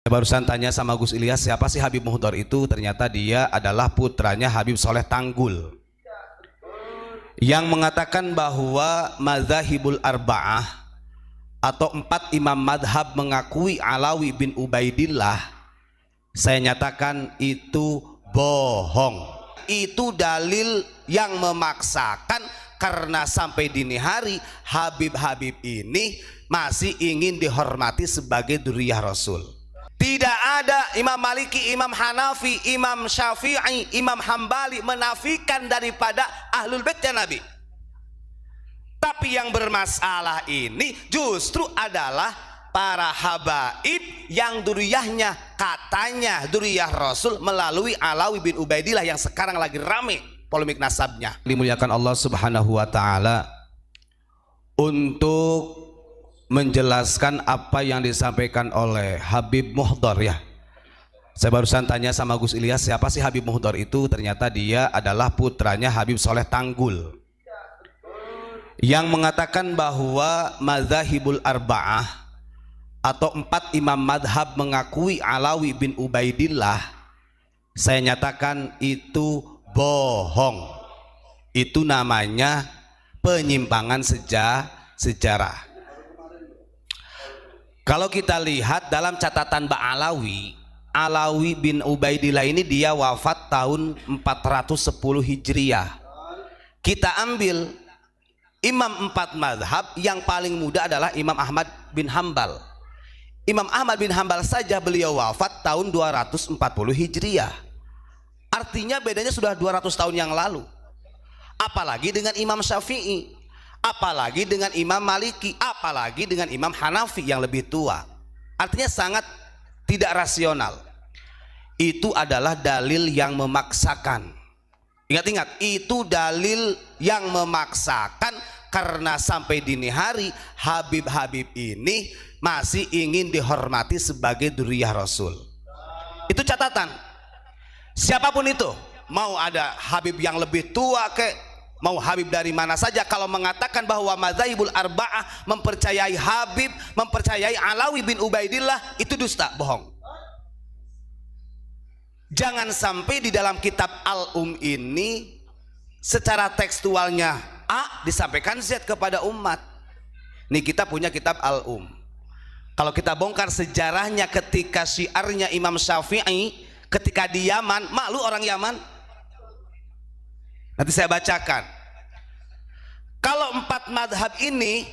Barusan tanya sama Gus Ilyas, siapa sih Habib Muhdar itu? Ternyata dia adalah putranya Habib Soleh Tanggul, yang mengatakan bahwa mazahibul arba'ah atau 4 imam madhab mengakui Alawi bin Ubaidillah. Saya nyatakan itu bohong. Itu dalil yang memaksakan, karena sampai dini hari Habib-Habib ini masih ingin dihormati sebagai dzurriyyah Rasul. Tidak ada Imam Maliki, Imam Hanafi, Imam Syafi'i, Imam Hambali menafikan daripada Ahlul Baitnya Nabi. Tapi yang bermasalah ini justru adalah para habaib yang dzurriyyahnya, katanya dzurriyyah Rasul melalui Alawi bin Ubaidillah yang sekarang lagi rame polemik nasabnya. Dimuliakan Allah Subhanahu wa taala, untuk menjelaskan apa yang disampaikan oleh Habib Muhdar ya. Saya barusan tanya sama Gus Ilyas, siapa sih Habib Muhdar itu? Ternyata dia adalah putranya Habib Soleh Tanggul, yang mengatakan bahwa mazahibul arba'ah atau 4 imam madhab mengakui Alawi bin Ubaidillah. Saya nyatakan itu bohong. Itu namanya penyimpangan sejarah. Kalau kita lihat dalam catatan Ba'alawi, Alawi bin Ubaidillah ini dia wafat tahun 410 Hijriah. Kita ambil imam 4 madhab, yang paling muda adalah Imam Ahmad bin Hambal. Imam Ahmad bin Hambal saja beliau wafat tahun 240 Hijriah. Artinya bedanya sudah 200 tahun yang lalu. Apalagi dengan Imam Syafi'i, apalagi dengan Imam Maliki, apalagi dengan Imam Hanafi yang lebih tua. Artinya sangat tidak rasional. Itu adalah dalil yang memaksakan. Ingat-ingat, itu dalil yang memaksakan, karena sampai dini hari Habib-Habib ini masih ingin dihormati sebagai dzurriyyah Rasul. Itu catatan. Siapapun itu, mau ada Habib yang lebih tua kek, mau Habib dari mana saja, kalau mengatakan bahwa mazahibul arba'ah mempercayai Habib, mempercayai Alawi bin Ubaidillah, itu dusta, bohong. Jangan sampai di dalam kitab Al-Um ini secara tekstualnya A disampaikan Z kepada umat. Nih kita punya kitab Al-Um. Kalau kita bongkar sejarahnya, ketika syiarnya Imam Syafi'i ketika di Yaman, malu orang Yaman. Nanti saya bacakan. Kalau 4 madhab ini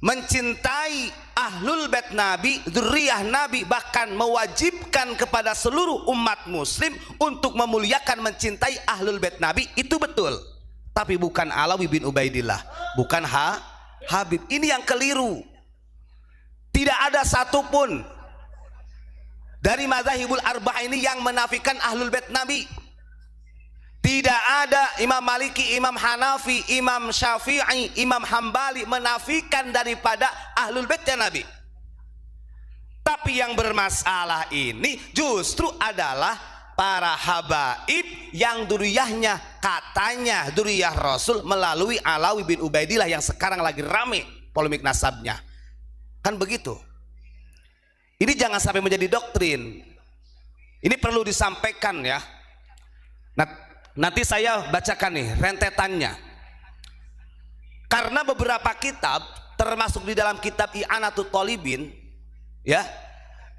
mencintai Ahlul Bait Nabi, dzurriyyah Nabi, bahkan mewajibkan kepada seluruh umat muslim untuk memuliakan, mencintai Ahlul Bait Nabi, itu betul. Tapi bukan Alawi bin Ubaidillah, bukan Habib. Ini yang keliru. Tidak ada satupun dari mazahibul arba'ah ini yang menafikan Ahlul Bait Nabi. Tidak ada Imam Maliki, Imam Hanafi, Imam Syafi'i, Imam Hambali menafikan daripada Ahlul Baitnya Nabi. Tapi yang bermasalah ini justru adalah para habaib yang dzurriyyahnya, katanya dzurriyyah Rasul melalui Alawi bin Ubaidillah yang sekarang lagi rame polemik nasabnya. Kan begitu. Ini jangan sampai menjadi doktrin. Ini perlu disampaikan ya. Nanti saya bacakan nih rentetannya. Karena beberapa kitab, termasuk di dalam kitab I'anatut Thalibin ya,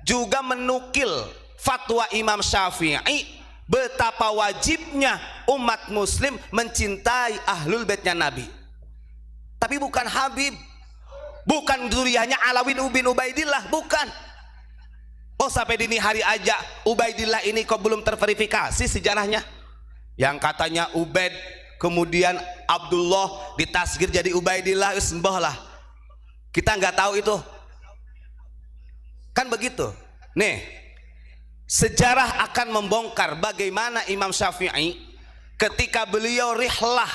juga menukil fatwa Imam Syafi'i betapa wajibnya umat muslim mencintai Ahlul Baitnya Nabi. Tapi bukan Habib, bukan dzurriyyahnya Alawi bin Ubaidillah, bukan. Oh, sampai dini hari aja Ubaidillah ini kok belum terverifikasi sejarahnya. Yang katanya Ubaid, kemudian Abdullah ditasgir jadi Ubaidillah, sembah lah. Kita nggak tahu itu. Kan begitu. Nih, sejarah akan membongkar bagaimana Imam Syafi'i ketika beliau rihlah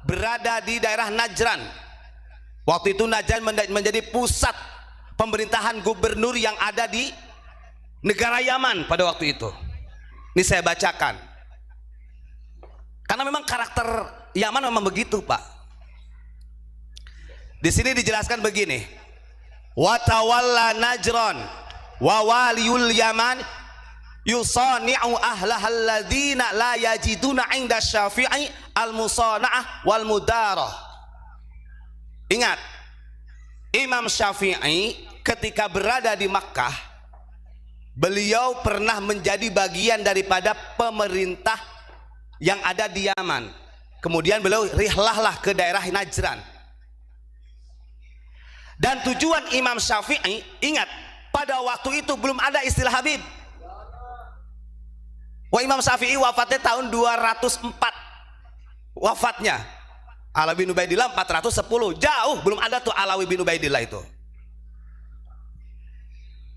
berada di daerah Najran. Waktu itu Najran menjadi pusat pemerintahan gubernur yang ada di negara Yaman pada waktu itu. Ini saya bacakan. Karena memang karakter Yaman memang begitu, Pak. Di sini dijelaskan begini. Wa tawalla Najran wa waliyul Yaman yusani'u ahlahal ladzina la yajiduna 'inda Syafi'i al-musana'ah wal mudarah. Ingat, Imam Syafi'i ketika berada di Makkah, beliau pernah menjadi bagian daripada pemerintah yang ada di Yaman. Kemudian beliau rihlahlah ke daerah Najran. Dan tujuan Imam Syafi'i, ingat, pada waktu itu belum ada istilah Habib. Imam Syafi'i wafatnya tahun 204 wafatnya. Alawi bin Ubaidillah 410, jauh belum ada tuh Alawi bin Ubaidillah itu.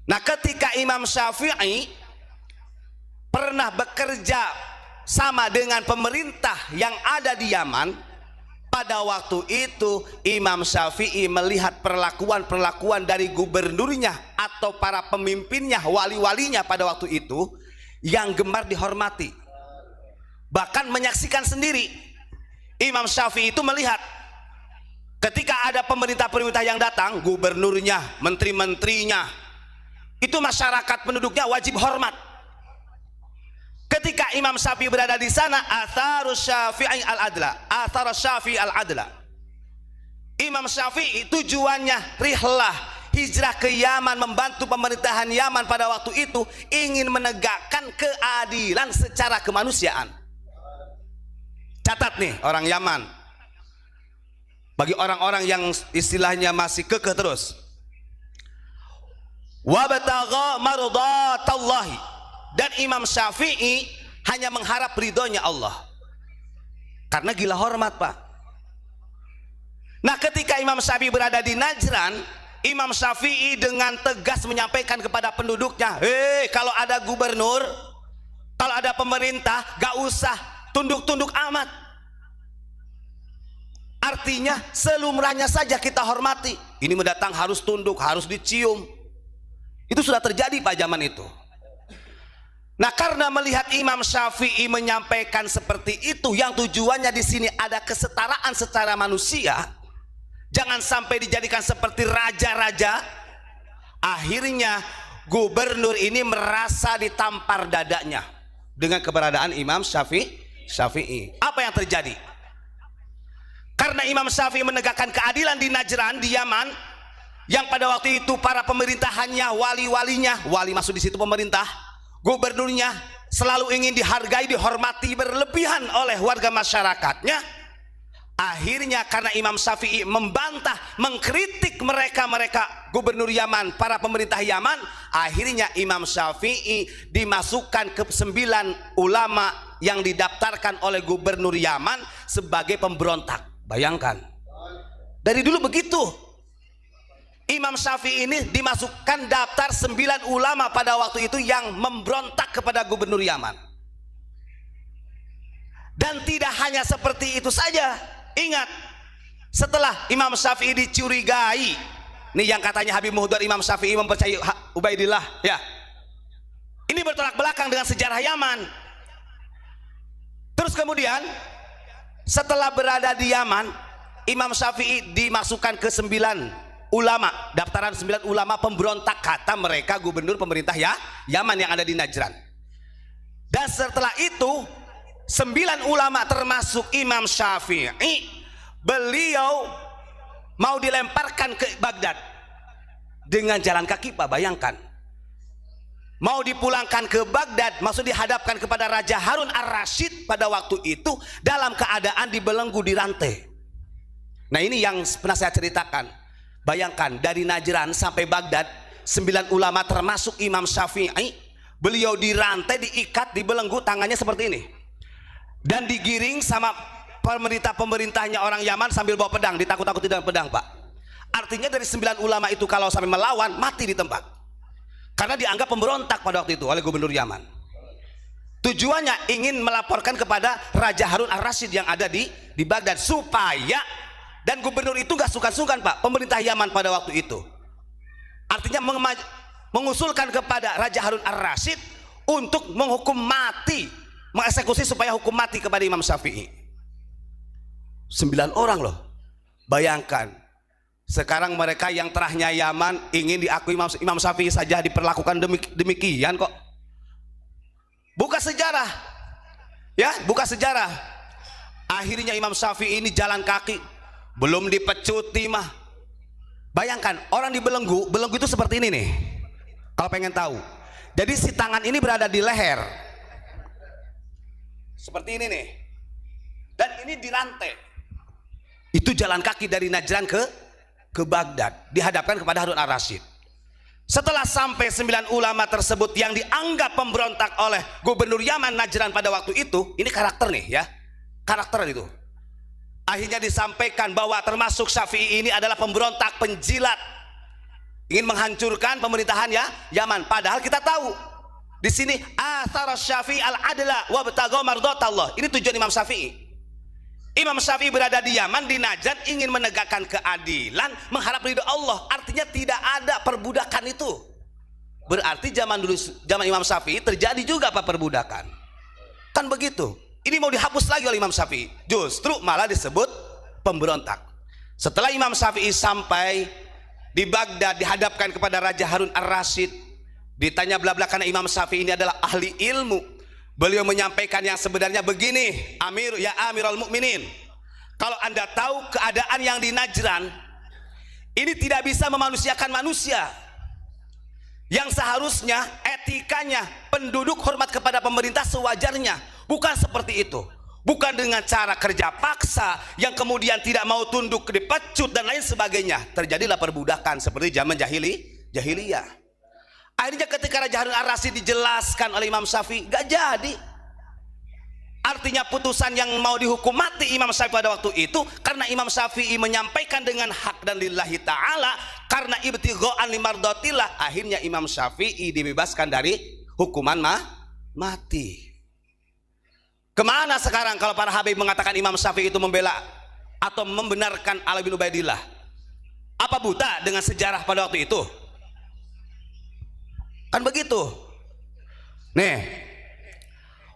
Nah, ketika Imam Syafi'i pernah bekerja sama dengan pemerintah yang ada di Yaman, pada waktu itu Imam Syafi'i melihat perlakuan dari gubernurnya atau para pemimpinnya, wali-walinya pada waktu itu yang gemar dihormati, bahkan menyaksikan sendiri. Imam Syafi'i itu melihat ketika ada pemerintah-pemerintah yang datang, gubernurnya, menteri-menterinya, itu masyarakat penduduknya wajib hormat. Ketika Imam Syafi'i berada di sana, atharus Syafi'i al-adla, atharus Syafi'i al-adla. Imam Syafi'i tujuannya rihlah, hijrah ke Yaman, membantu pemerintahan Yaman pada waktu itu, ingin menegakkan keadilan secara kemanusiaan. Catat nih orang Yaman, bagi orang-orang yang istilahnya masih kekeh terus, wabtagha mardatallahi, dan Imam Syafi'i hanya mengharap ridhonya Allah, karena gila hormat, Pak. Nah, ketika Imam Syafi'i berada di Najran, Imam Syafi'i dengan tegas menyampaikan kepada penduduknya, kalau ada gubernur, kalau ada pemerintah, gak usah tunduk-tunduk amat. Artinya selumrahnya saja kita hormati. Ini mendatang harus tunduk, harus dicium. Itu sudah terjadi Pak zaman itu. Nah, karena melihat Imam Syafi'i menyampaikan seperti itu, yang tujuannya di sini ada kesetaraan secara manusia, jangan sampai dijadikan seperti raja-raja. Akhirnya gubernur ini merasa ditampar dadanya dengan keberadaan Imam Syafi'i. Apa yang terjadi? Karena Imam Syafi'i menegakkan keadilan di Najran, di Yaman, yang pada waktu itu para pemerintahannya, wali-walinya, wali maksud di situ pemerintah, gubernurnya selalu ingin dihargai, dihormati berlebihan oleh warga masyarakatnya. Akhirnya karena Imam Syafi'i membantah, mengkritik mereka gubernur Yaman, para pemerintah Yaman, akhirnya Imam Syafi'i dimasukkan ke 9 ulama yang didaftarkan oleh gubernur Yaman sebagai pemberontak. Bayangkan, dari dulu begitu. Imam Syafi'i ini dimasukkan daftar 9 ulama pada waktu itu yang memberontak kepada gubernur Yaman. Dan tidak hanya seperti itu saja. Ingat, setelah Imam Syafi'i dicurigai, nih yang katanya Habib Muhdar Imam Syafi'i mempercayai Ubaidillah, ya, ini bertolak belakang dengan sejarah Yaman. Terus kemudian setelah berada di Yaman, Imam Syafi'i dimasukkan ke 9 ulama, daftaran 9 ulama pemberontak, kata mereka gubernur pemerintah Yaman yang ada di Najran. Dan setelah itu 9 ulama termasuk Imam Syafi'i, beliau mau dilemparkan ke Baghdad dengan jalan kaki, Pak. Bayangkan, mau dipulangkan ke Baghdad, maksud dihadapkan kepada Raja Harun ar-Rasyid pada waktu itu dalam keadaan dibelenggu, dirantai. Nah, ini yang pernah saya ceritakan. Bayangkan, dari Najran sampai Baghdad 9 ulama termasuk Imam Syafi'i, beliau dirantai, diikat, dibelenggu, tangannya seperti ini, dan digiring sama pemerintah-pemerintahnya orang Yaman sambil bawa pedang, ditakut-takuti dengan pedang, Pak. Artinya dari 9 ulama itu kalau sampai melawan, mati di tempat, karena dianggap pemberontak pada waktu itu oleh gubernur Yaman. Tujuannya ingin melaporkan kepada Raja Harun ar-Rasyid yang ada di Baghdad, supaya, dan gubernur itu gak sungkan-sungkan, Pak, pemerintah Yaman pada waktu itu. Artinya mengusulkan kepada Raja Harun ar-Rasyid untuk menghukum mati, mengeksekusi supaya hukum mati kepada Imam Syafi'i. 9 orang loh. Bayangkan, Sekarang mereka yang terahnya Yaman ingin diakui Imam Syafi'i saja diperlakukan demikian kok. Buka sejarah, ya, buka sejarah. Akhirnya Imam Syafi'i ini jalan kaki, belum dipecuti mah. Bayangkan orang di belenggu, belenggu itu seperti ini nih. Kalau pengen tahu, jadi si tangan ini berada di leher, seperti ini nih, dan ini di rantai. Itu jalan kaki dari Najran ke Baghdad, dihadapkan kepada Harun Ar-Rasyid. Setelah sampai 9 ulama tersebut yang dianggap pemberontak oleh gubernur Yaman Najran pada waktu itu, ini karakter nih ya, karakter itu. Akhirnya disampaikan bahwa termasuk Syafi'i ini adalah pemberontak, penjilat, ingin menghancurkan pemerintahan ya Yaman. Padahal kita tahu di sini athar Syafi'i al-adla wa btagha mardatallah. Ini tujuan Imam Syafi'i. Imam Syafi'i berada di Yaman, di Najd, ingin menegakkan keadilan, mengharap ridho Allah. Artinya tidak ada perbudakan itu. Berarti zaman dulu, zaman Imam Syafi'i terjadi juga apa perbudakan. Kan begitu. Ini mau dihapus lagi oleh Imam Syafi'i. Justru malah disebut pemberontak. Setelah Imam Syafi'i sampai di Baghdad, dihadapkan kepada Raja Harun Ar-Rasyid, ditanya bla bla, karena Imam Syafi'i ini adalah ahli ilmu. Beliau menyampaikan yang sebenarnya begini, ya Amirul Mukminin, kalau Anda tahu keadaan yang di Najran ini tidak bisa memanusiakan manusia, yang seharusnya etikanya penduduk hormat kepada pemerintah sewajarnya, bukan seperti itu, bukan dengan cara kerja paksa yang kemudian tidak mau tunduk, dipecut dan lain sebagainya. Terjadilah perbudakan seperti zaman jahiliyah. Akhirnya ketika Raja Harun Ar-Rasyid dijelaskan oleh Imam Syafi'i, gak jadi. Artinya putusan yang mau dihukum mati Imam Syafi'i pada waktu itu, karena Imam Syafi'i menyampaikan dengan hak dan lillahi ta'ala, karena ibtigha'an limardatillah, akhirnya Imam Syafi'i dibebaskan dari hukuman mati. Kemana sekarang kalau para habib mengatakan Imam Syafi'i itu membela atau membenarkan Ali bin Ubaidillah? Apa buta dengan sejarah pada waktu itu? Kan begitu. Nih,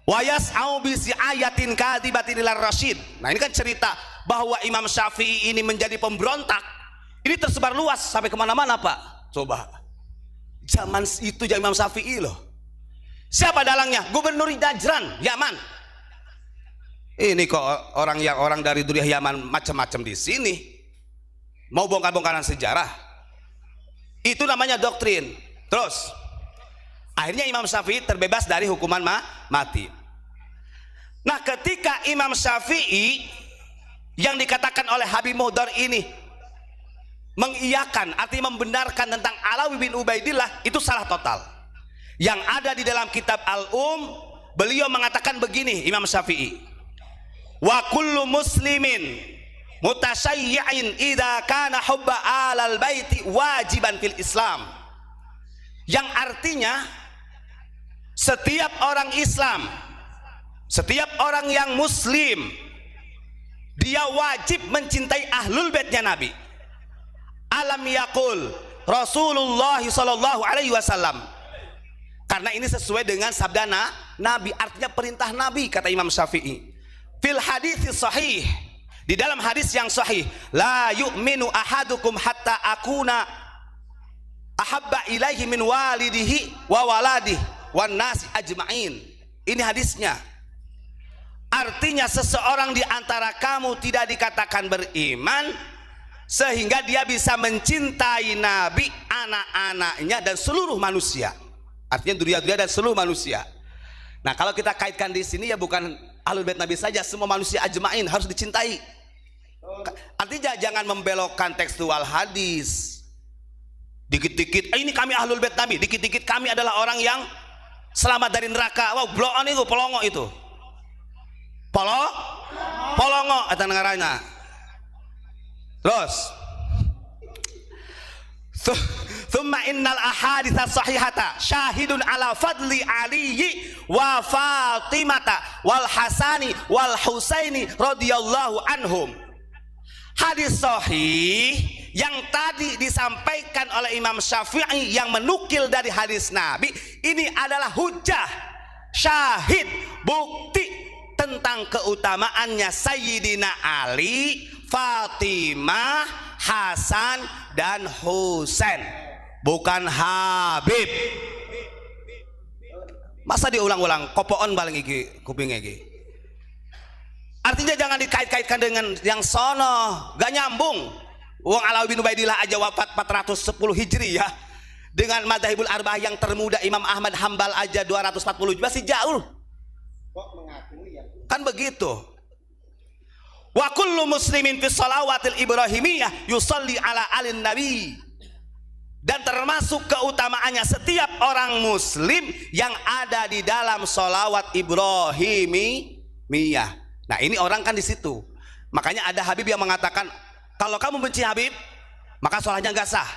wayas'au bi ayatin katibatin ilar rasyid. Nah, ini kan cerita bahwa Imam Syafi'i ini menjadi pemberontak. Ini tersebar luas sampai kemana-mana, Pak. Coba, zaman itu Imam Syafi'i loh. Siapa dalangnya? Gubernur Najran, Yaman. Ini kok orang dari Duriah Yaman macam-macam di sini. Mau bongkar-bongkaran sejarah. Itu namanya doktrin. Terus akhirnya Imam Syafi'i terbebas dari hukuman mati. Nah, ketika Imam Syafi'i yang dikatakan oleh Habib Muhdar ini mengiyakan, artinya membenarkan tentang Alawi bin Ubaidillah, itu salah total. Yang ada di dalam kitab beliau mengatakan begini, Imam Syafi'i, wa kullu muslimin mutasyayyi'in idza kana hubba alal baiti wajiban fil Islam. Yang artinya setiap orang Islam, setiap orang yang muslim, dia wajib mencintai ahlul baitnya Nabi. Alam yaqul Rasulullah sallallahu alaihi wasallam. Karena ini sesuai dengan sabda Nabi, artinya perintah Nabi, kata Imam Syafi'i. Fil hadits sahih, di dalam hadis yang sahih, la yu'minu ahadukum hatta akuna ahabba ilaihi min walidihi wa waladihi wan nasi ajma'in. Ini hadisnya. Artinya seseorang di antara kamu tidak dikatakan beriman sehingga dia bisa mencintai Nabi, anak-anaknya dan seluruh manusia. Artinya duriya-duriya dan seluruh manusia. Nah, kalau kita kaitkan di sini ya bukan ahlul bait Nabi saja, semua manusia ajma'in harus dicintai. Artinya jangan membelokkan tekstual hadis. Dikit-dikit ini kami ahlul bait Nabi, dikit-dikit kami adalah orang yang selamat dari neraka. Wow, bloon itu polongo itu. Polongo eta ngaranna. Terus thumma innal ahaditsa sahihata syahidun ala fadli aliyyi wa fatimata wal hasani wal husaini radhiyallahu anhum. Hadis sahih yang tadi disampaikan oleh Imam Syafi'i yang menukil dari hadis Nabi ini adalah hujah, syahid, bukti tentang keutamaannya Sayyidina Ali, Fatimah, Hasan dan Husain, bukan Habib. Masa diulang-ulang kopoon paling iki kuping iki. Artinya jangan dikait-kaitkan dengan yang sono, gak nyambung. Wong Alawi bin Ubaidillah aja wafat 410 Hijriah, dengan madzhabul arba'ah yang termuda Imam Ahmad Hambal aja 240, masih jauh. Kok mengakui ya? Kan begitu. Wa kullu muslimin fi shalawatil ibrahimiyah yusalli ala alin nabi. Dan termasuk keutamaannya setiap orang muslim yang ada di dalam sholawat ibrahimiyah. Nah, ini orang kan di situ. Makanya ada Habib yang mengatakan kalau kamu benci Habib, maka sholatnya nggak sah.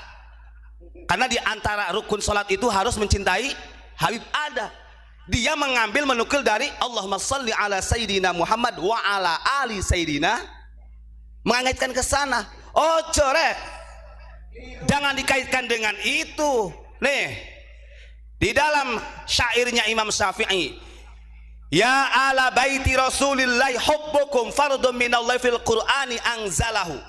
Karena di antara rukun sholat itu harus mencintai Habib ada. Dia mengambil menukil dari Allahumma sholli ala sayyidina Muhammad wa ala ali sayyidina, mengaitkan ke sana. Oh corek, jangan dikaitkan dengan itu. Nih, di dalam syairnya Imam Syafi'i, ya ala baiti rasulillahi hubbukum fardun minallahi fil qur'ani anzalahu.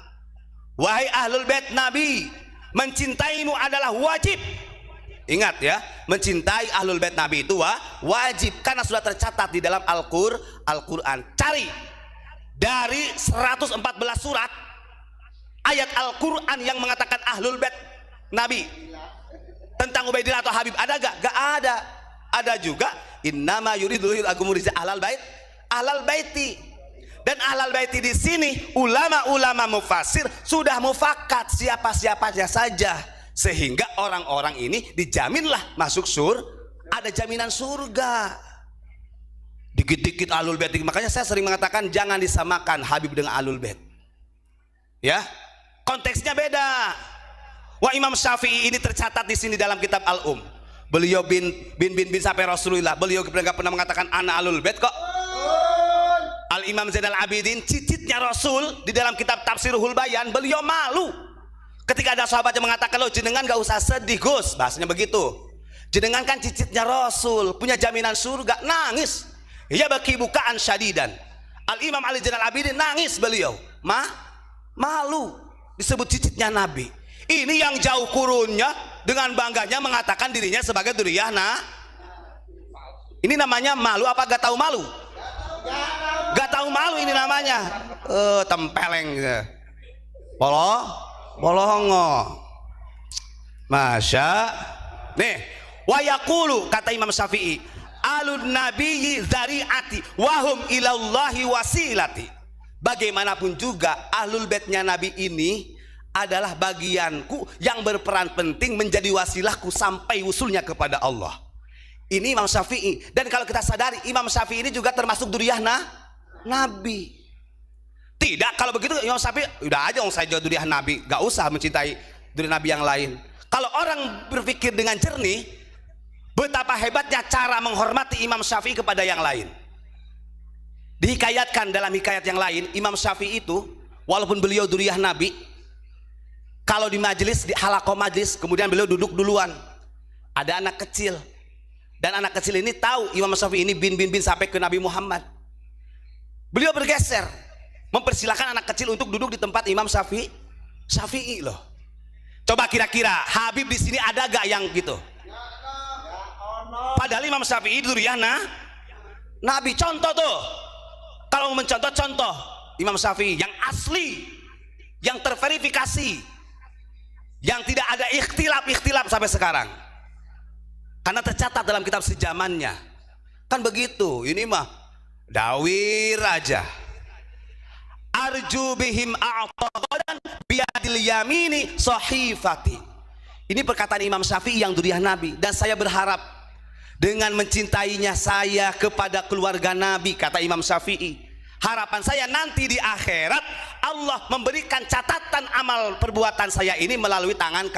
Wahai ahlul bait Nabi, mencintaimu adalah wajib. Ingat ya, mencintai ahlul bait Nabi itu wajib, karena sudah tercatat di dalam Al-Quran. Cari dari 114 surat ayat Al-Quran yang mengatakan ahlul bait Nabi tentang Ubaidillah atau Habib, ada gak? Gak ada. Ada juga innama yuridul agumuriza ahlal baiti. Dan ahlal baiti di sini ulama-ulama mufassir sudah mufakat siapa-siapanya saja, sehingga orang-orang ini dijaminlah masuk ada jaminan surga. Dikit-dikit ahlul bait, makanya saya sering mengatakan jangan disamakan Habib dengan ahlul bait. Ya, konteksnya beda. Wah, Imam Syafi'i ini tercatat di sini dalam kitab Al-Um. Beliau bin sampai Rasulullah. Beliau nggak pernah mengatakan ana ahlul bait kok. Al-Imam Zainal Abidin, cicitnya Rasul, di dalam kitab Tafsirul Bayan, beliau malu ketika ada sahabat yang mengatakan, lo jenengan gak usah sedih Gus, bahasanya begitu, jenengan kan cicitnya Rasul, punya jaminan surga. Nangis, ya baki bukaan syadidan. Al-Imam Ali Zainal Abidin nangis, beliau malu disebut cicitnya Nabi. Ini yang jauh kurunnya dengan bangganya mengatakan dirinya sebagai duriyah. Nah, ini namanya malu apa gak tahu malu? Gak tahu malu ini namanya. Tempeleng gitu. Bolongo. Masya. Nih, wa yaqulu, kata Imam Syafi'i, alun nabiyyi dzari'ati wahum ilallahi wasilati. Bagaimanapun juga ahlul baitnya Nabi ini adalah bagianku yang berperan penting menjadi wasilahku sampai usulnya kepada Allah. Ini Imam Syafi'i. Dan kalau kita sadari, Imam Syafi'i ini juga termasuk duriyah Nabi. Tidak, kalau begitu Imam Syafi'i udah aja saya jauh duriyah Nabi, gak usah mencintai duriyah Nabi yang lain. Kalau orang berpikir dengan jernih, betapa hebatnya cara menghormati Imam Syafi'i kepada yang lain. Dihikayatkan dalam hikayat yang lain, Imam Syafi'i itu walaupun beliau duriyah Nabi, kalau di majelis, di halaqah majelis, kemudian beliau duduk duluan, ada anak kecil, dan anak kecil ini tahu Imam Syafi'i ini bin sampai ke Nabi Muhammad. Beliau bergeser, mempersilahkan anak kecil untuk duduk di tempat Imam Syafi'i loh. Coba kira-kira Habib di sini ada gak yang gitu? Padahal Imam Syafi'i duriyah Nabi. Contoh tuh, kalau mau mencontoh, contoh Imam Syafi'i yang asli, yang terverifikasi, yang tidak ada ikhtilaf sampai sekarang, karena tercatat dalam kitab sejamannya. Kan begitu. Ini mah dawir aja. Arju bihim a'taqadan biadil yamini sahifati. Ini perkataan Imam Syafi'i yang duriyah Nabi. Dan saya berharap dengan mencintainya saya kepada keluarga Nabi, kata Imam Syafi'i, harapan saya nanti di akhirat Allah memberikan catatan amal perbuatan saya ini melalui tangan